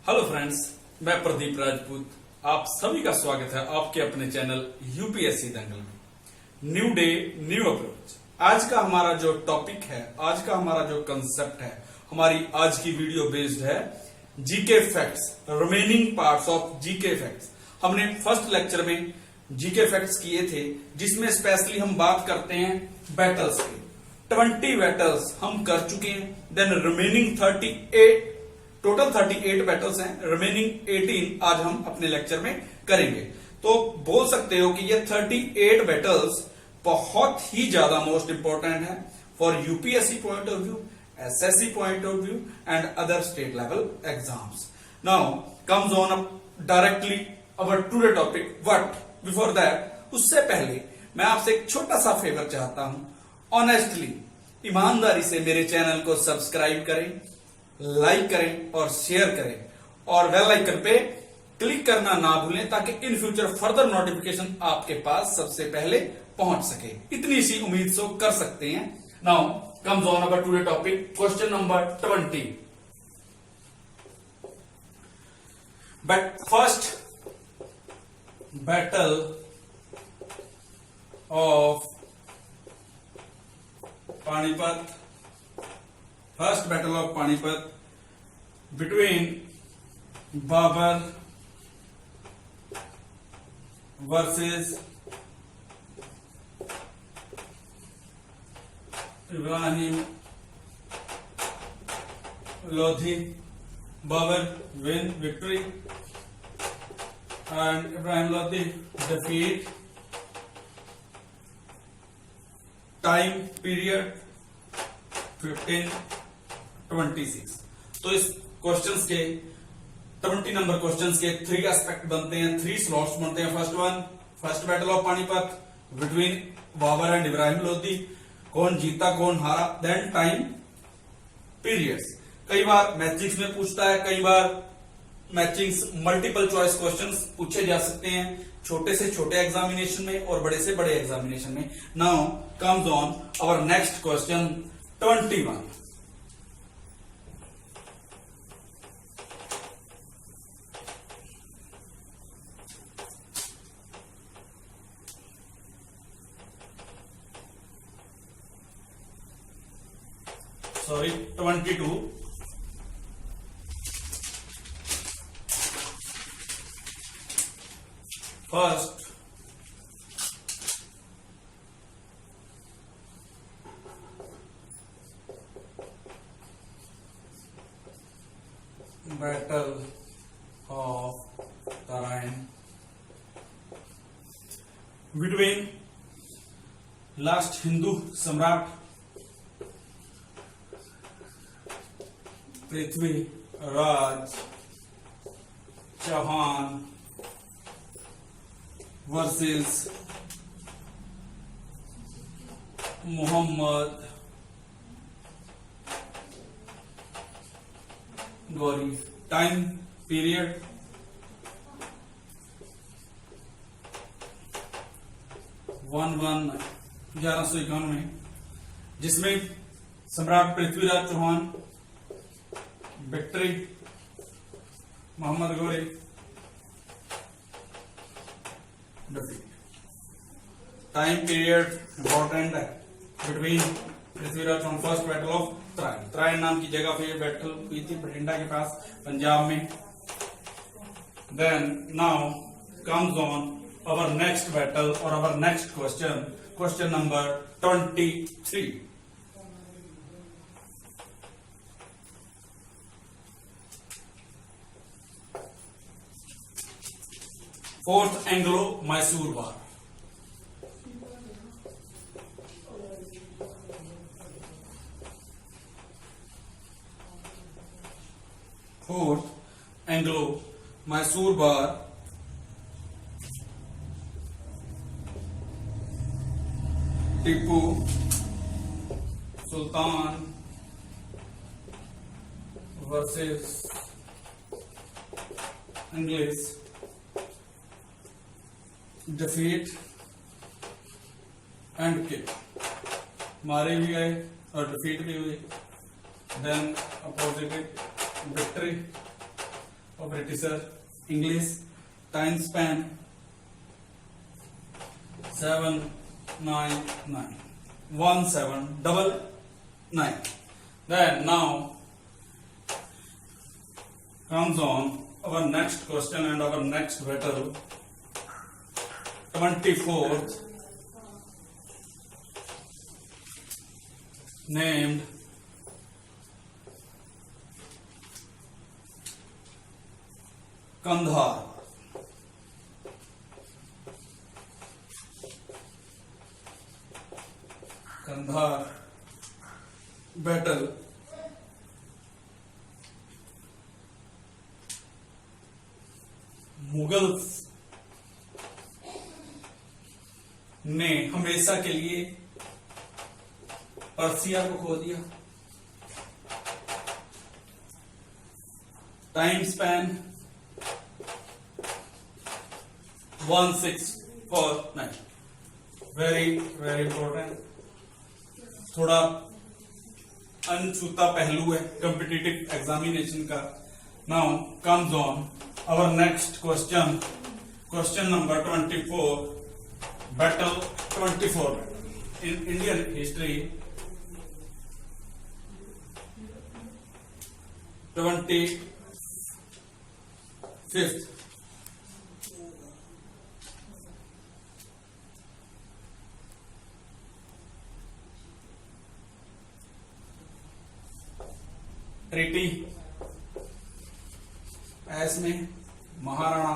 Hello friends, मैं प्रदीप राजपूत। आप सभी का स्वागत है आपके अपने चैनल यूपीएससी दंगल में। New day new approach. आज का हमारा जो टॉपिक है, आज का हमारा जो कंसेप्ट है, हमारी आज की वीडियो बेस्ड है GK facts, remaining parts of GK facts. हमने फर्स्ट लेक्चर में जीके फैक्ट्स किए थे, जिसमें स्पेशली हम बात करते हैं बैटल्स के। 20 बैटल्स हम कर चुके हैं। देन रिमेनिंग 38, टोटल 38 बैटल्स हैं, रिमेनिंग 18 आज हम अपने लेक्चर में करेंगे। तो बोल सकते हो कि ये 38 बैटल्स बहुत ही ज्यादा मोस्ट इंपॉर्टेंट है for UPSC point of view, SSC point of view and other state level exams. Now comes on directly our today topic, but before that, उससे पहले मैं आपसे एक छोटा सा फेवर चाहता हूं। ऑनेस्टली, ईमानदारी से मेरे चैनल को सब्सक्राइब करें, लाइक करें और शेयर करें, और बेल आइकन पे क्लिक करना ना भूलें ताकि इन फ्यूचर फर्दर नोटिफिकेशन आपके पास सबसे पहले पहुंच सके। इतनी सी उम्मीद सो कर सकते हैं। Now comes on our today topic, question number 20। But first battle of Panipat, first battle of Panipat between Babar versus Ibrahim Lodhi. Babar win victory and Ibrahim Lodi defeat. Time period 1526। तो इस क्वेश्चंस के 20 नंबर क्वेश्चंस के 3 एस्पेक्ट बनते हैं, 3 स्लॉट्स बनते हैं। First one, first battle of Panipat between Babar and Ibrahim Lodhi, कौन जीता कौन हारा। देन टाइम पीरियड्स, कई बार मैचिंग्स में पूछता है, कई बार मैचिंग्स मल्टीपल चॉइस क्वेश्चंस पूछे जा सकते हैं, छोटे से छोटे एग्जामिनेशन में और बड़े से बड़े एग्जामिनेशन में। Now comes on our next question 21। Sorry, 22। First battle of Tarain between last Hindu सम्राट Prithviraj Chauhan versus Mohammad Ghori. Time period 1151 में, जिसमें सम्राट Prithviraj Chauhan victory, Mohammad Ghori defeat. Time period important है between Prithviraj Chauhan, first battle of Tarain. Tarain नाम की जगह पे बैटल हुई थी, बठिंडा के पास, पंजाब में। Then now comes on our next battle और our next question, question number 23। Fourth Anglo Mysore war. Fourth Anglo Mysore war Tipu Sultan versus English, defeat and kill. मारे भी गए और डिफीट भी हुई। Then opposite victory Britisher. English time span 799 1799. Then now comes on our next question and our next battle. 24th, named Kandahar. Kandahar battle Mughals ने हमेशा के लिए पर्सिया को खो दिया. Time span 1649. Very very important. थोड़ा अनछूता पहलू है कॉम्पिटिटिव एग्जामिनेशन का. Now comes on our next question number 24, battle 24 in Indian history. 25th treaty. इसमें Maharana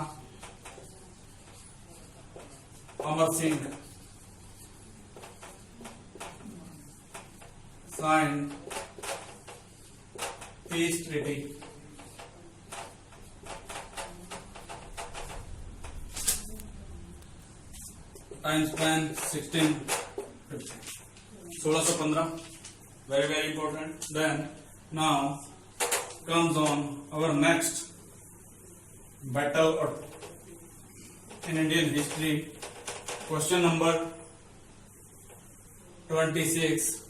Amar Singh sign peace treaty. Time span 1615. Very very important. Then now comes on our next battle in Indian history. Question number 26.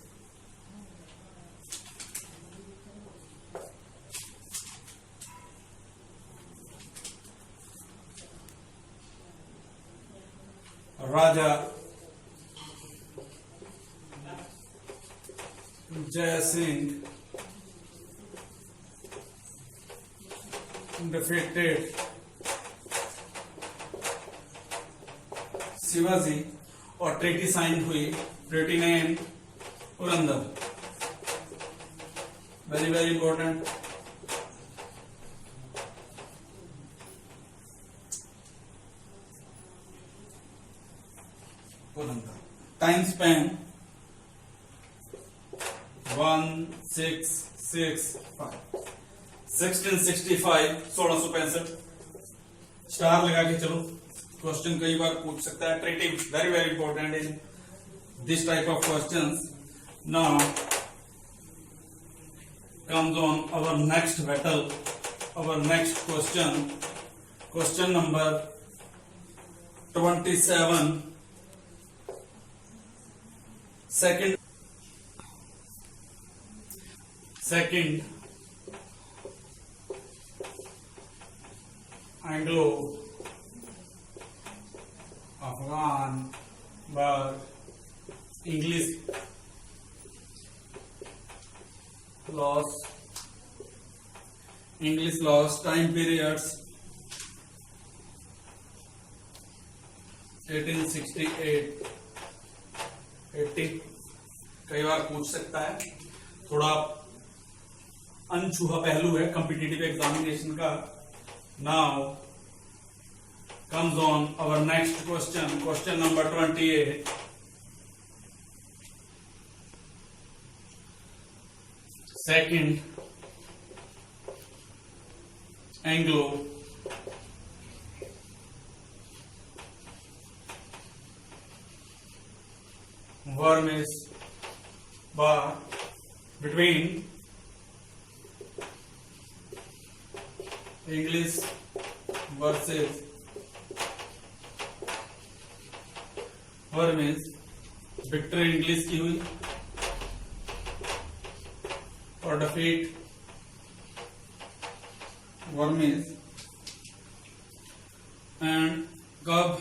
Raja Jai Singh defeated Shivaji और treaty sign हुई. Treaty name Purandar. Very very important. Purandar. Time span 1665. 1665. Star लगा के चलो. Question कई बार पूछ सकता है. Treaty very very important in this type of questions. Now comes on our next battle, our next question number 27. second Anglo Afghan war. English loss. Time periods 1868 80. कई बार पूछ सकता है. थोड़ा अनछुआ पहलू है कॉम्पिटिटिव एग्जामिनेशन का. Now comes on our next question number 28. Second Anglo Burmese war between English versus Burmese. Victory English की हुई और डिफीट बर्मीज and कब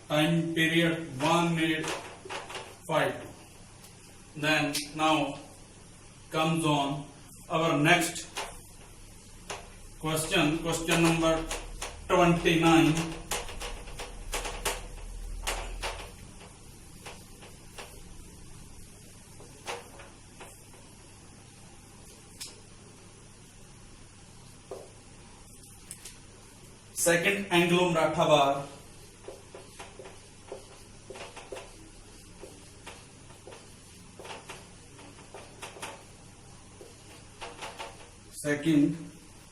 time period 1 minute 5. Then now comes on our next question number 29. Second Anglo-Maratha War. Second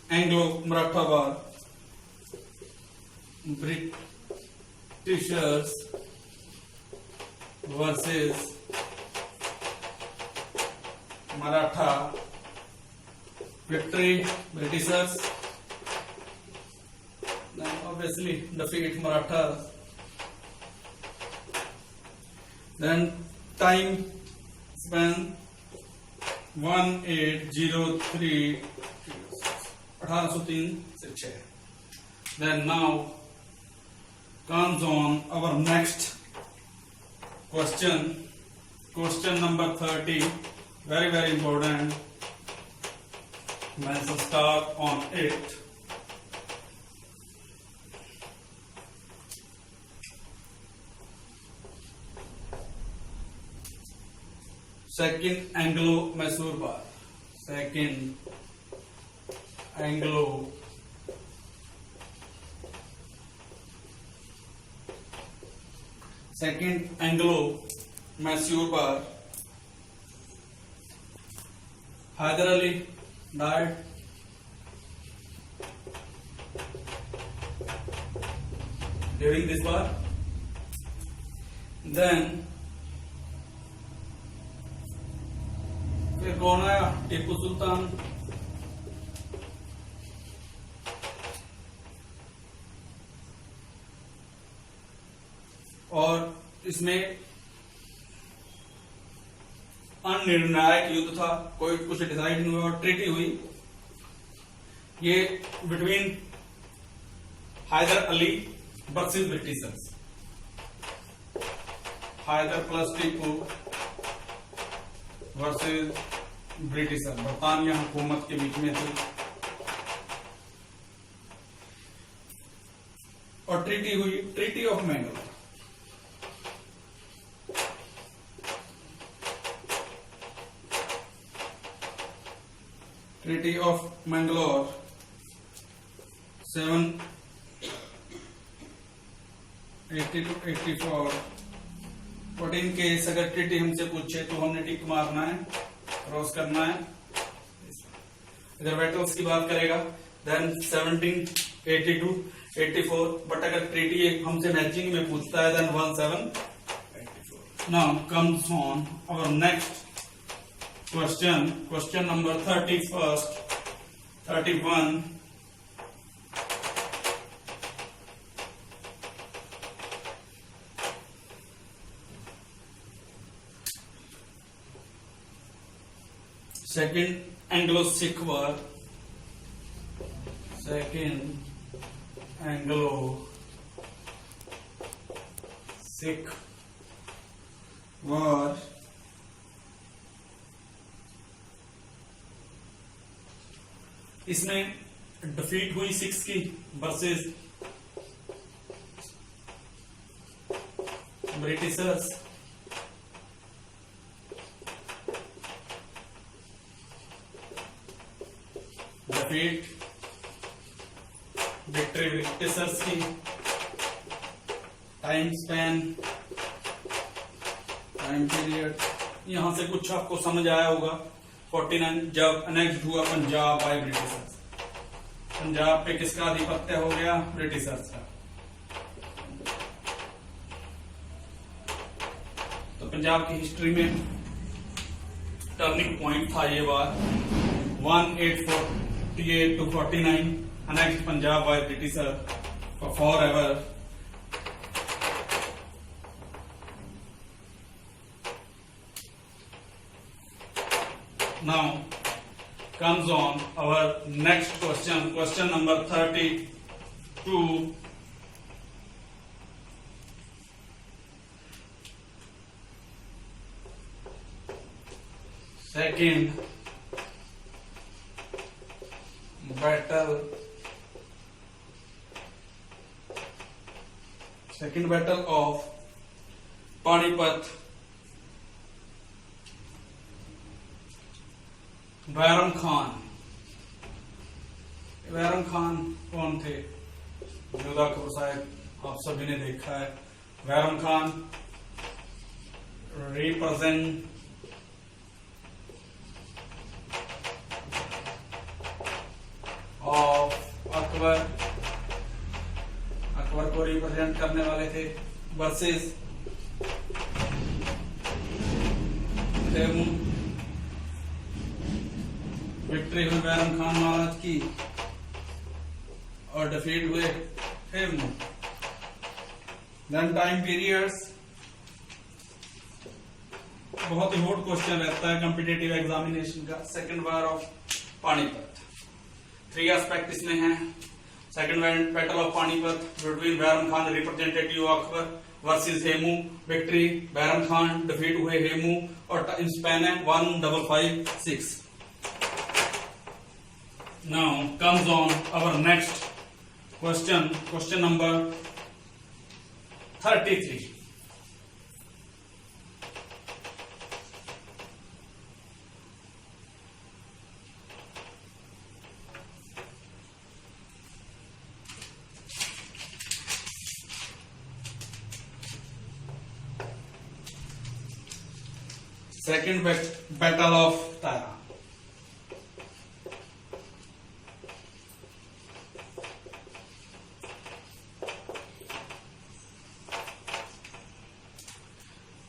Anglo-Maratha War. Britishers versus Maratha. Victory Britishers. Then obviously defeat Marathas. Then time span 1803 1803 से 6. Then now comes on our next question number 30, very important. Let's start on it. Second Anglo-Mysore War. Second Anglo-Mysore War. Hyder Ali died. During this war. Then फिर कौन आया? टीपू सुल्तान. और इसमें अनिर्णायक युद्ध था, कोई कुछ डिसाइड नहीं हुआ और ट्रीटी हुई. ये between Haidar Ali versus britishers. Haidar plus Tipu versus britisher, बरतानिया हुकूमत के बीच में थी. और ट्रीटी हुई, treaty of Mangalore. Treaty of Mangalore 782-84. But in case अगर ट्रीटी हमसे पूछे तो हमने टिक मारना है, क्रॉस करना है. अगर बैटल्स की बात करेगा देन 1782-84. बट अगर ट्रीटी हमसे मैचिंग में पूछता है then 1784. Now comes on our next question number 31. Second Anglo-Sikh War. Second Anglo-Sikh War. इसमें डिफीट हुई सिक्स की versus britishers. Defeat victory britishers की. टाइम स्पैन, टाइम पीरियड यहां से कुछ आपको समझ आया होगा. 49 जब अनेक्ट हुआ पंजाब बाय ब्रिटिशर्स. पंजाब पे किसका आधिपत्य हो गया? ब्रिटिशर्स का. तो पंजाब की हिस्ट्री में टर्निंग पॉइंट था ये बात. 1848-49 annexed Punjab by Britisher forever. Now comes on our next question number 32. Second battle of Panipat, Bairam Khan कौन थे? जोधा कपूर साहब आप सभी ने देखा है। बैरम खान रिप्रेजेंट ऑफ अकबर को रिप्रेजेंट करने वाले थे वर्सेस विक्ट्री हुई बैरम खान महाराज की और डिफीट हुए हेमू। देन टाइम पीरियड्स, बहुत ही हॉट क्वेश्चन रहता है कॉम्पिटिटिव एग्जामिनेशन का। Second war of Panipat, 3 aspect इसमें है। Second battle of Panipat between Bairam Khan representative Akbar versus Hemu, victory Bairam Khan, defeat हुए हेमू और टाइम स्पैन है 1556। Now comes on our next question number 33। Second battle of Tarain.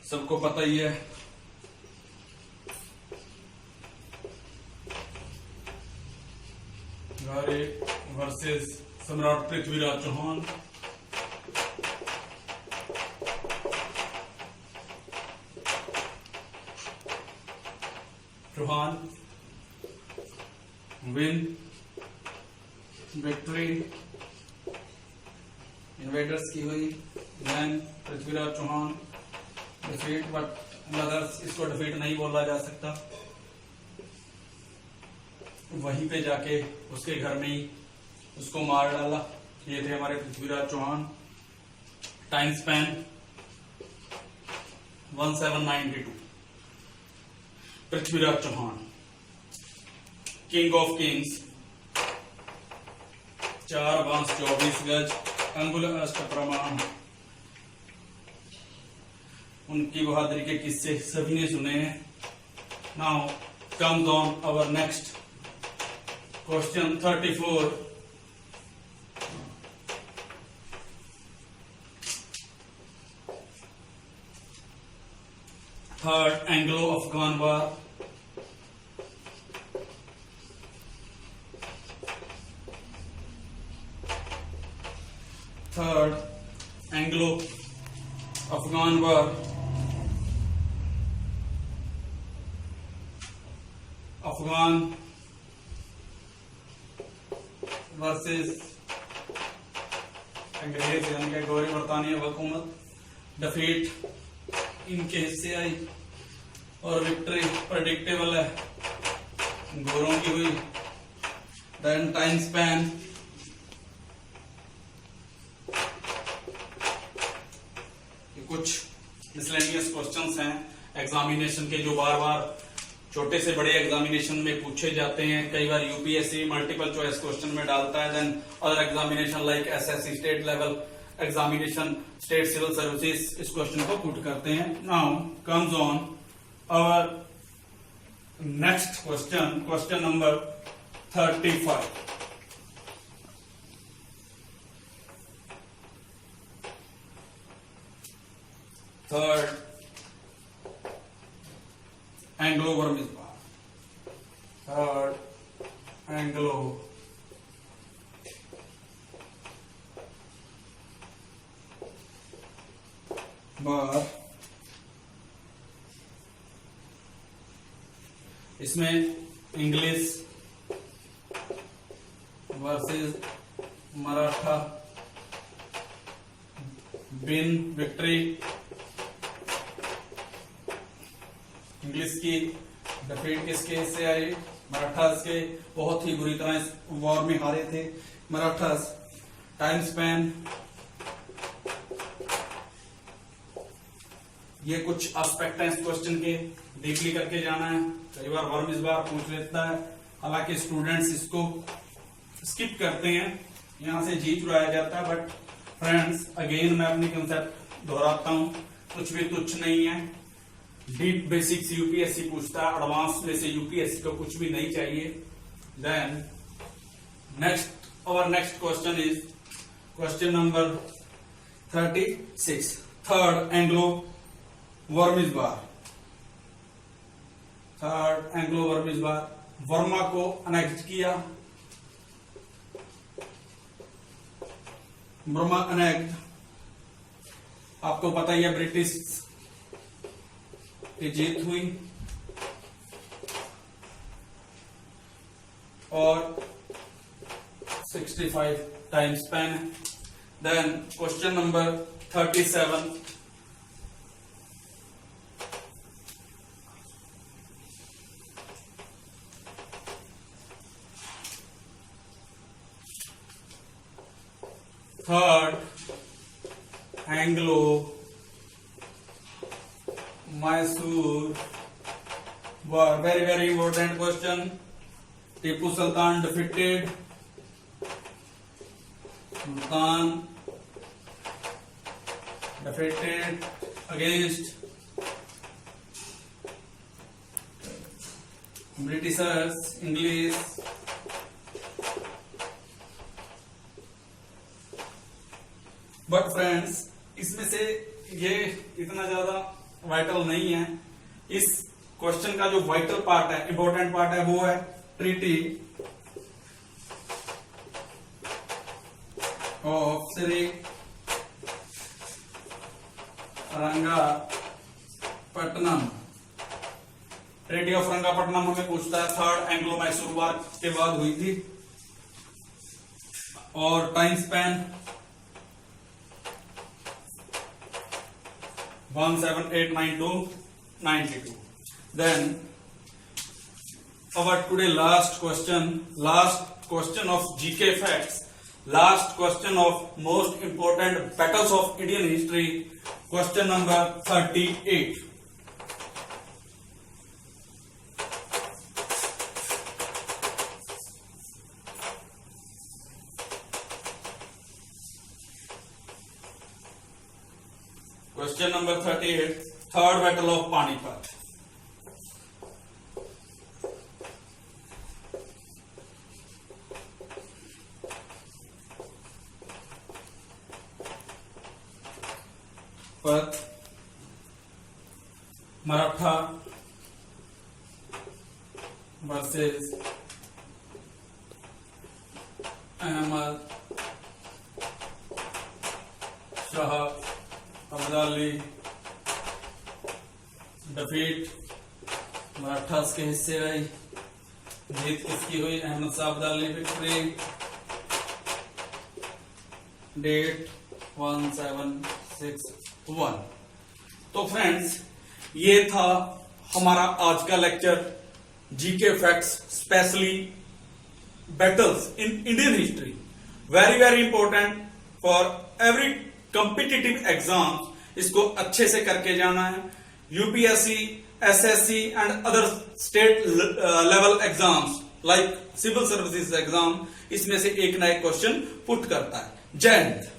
सबको पता ही है, गारे वर्सेस सम्राट Prithviraj Chauhan. Chauhan win, victory invaders की हुई। Then Prithviraj Chauhan defeat, but others इसको डिफीट नहीं बोला जा सकता। वहीं पे जाके उसके घर में ही उसको मार डाला। ये थे हमारे Prithviraj Chauhan. Time span 1792। Prithviraj Chauhan king of kings, 4 बांस 24 गज, अंगुल अष्ट प्रमाण। उनकी बहादुरी के किस्से सभी ने सुने हैं। Now comes on our next question 34। Third Anglo Afghan war. Third Anglo Afghan war, Afghan versus अंग्रेज यानी कि गौरी बरतानिया हुकूमत। डिफीट इनके हिस्से आई और विक्ट्री प्रेडिक्टेबल है, गोरों की हुई। देन टाइम स्पैन कुछ मिसलेनियस क्वेश्चंस हैं एग्जामिनेशन के, जो बार बार छोटे से बड़े एग्जामिनेशन में पूछे जाते हैं। कई बार यूपीएससी मल्टीपल चॉइस क्वेश्चन में डालता है। Then other examination like SSC state level examination, state civil services इस क्वेश्चन को पुट करते हैं। Now comes on our next question number 35। Third Anglo Burmese war, third Anglo war. इसमें English versus Maratha, win victory English की defeat किसके हिस्से आई? मराठास के। बहुत ही बुरी तरह इस वॉर में हारे थे मराठास। टाइम स्पैन, ये कुछ एस्पेक्ट हैं इस क्वेश्चन के, डीपली करके जाना है। कई बार वर्म इस बार पूछ लेता है, हालांकि स्टूडेंट्स इसको स्किप करते हैं, यहां से जी चुराया जाता है। बट फ्रेंड्स अगेन मैं अपनी कंसेप्ट दोहराता हूं, कुछ भी तुच्छ नहीं है। डीप बेसिक्स यूपीएससी पूछता है, एडवांस में से यूपीएससी को कुछ भी नहीं चाहिए। Then next question is question number 36, third Anglo Burmese war. Third Anglo Burmese war, Burma को अनेक्ट किया। बर्मा अनेक्ट, आपको पता ही है ब्रिटिश की जीत हुई और 65 टाइम स्पैन है। Then question number 37, third Anglo Mysore war, very very important question. Tipu Sultan defeated, Sultan defeated against britishers, English. But friends इसमें से ये इतना ज्यादा वाइटल नहीं है। इस क्वेश्चन का जो वाइटल पार्ट है, इंपॉर्टेंट पार्ट है, वो है treaty of Shri Rangapattanam. Treaty of Rangapattanam हमें पूछता है, थर्ड एंग्लो मैसूर वॉर के बाद हुई थी। और time span 1789292। Then our today last question of GK facts, last question of most important battles of Indian history, question number 38. Question number 38, third battle of Panipat. But Maratha versus Ahmad Shah Abdali, defeat Marathas के हिस्से आई। जीत किसकी हुई? Ahmad Shah Abdali victory. Date 1761। तो friends ये था हमारा आज का लेक्चर, GK facts specially battles in Indian history, very very important for every competitive exam. इसको अच्छे से करके जाना है। UPSC, SSC and other state level exams like civil services exam, इसमें से एक ना एक क्वेश्चन पुट करता है। जय हिंद।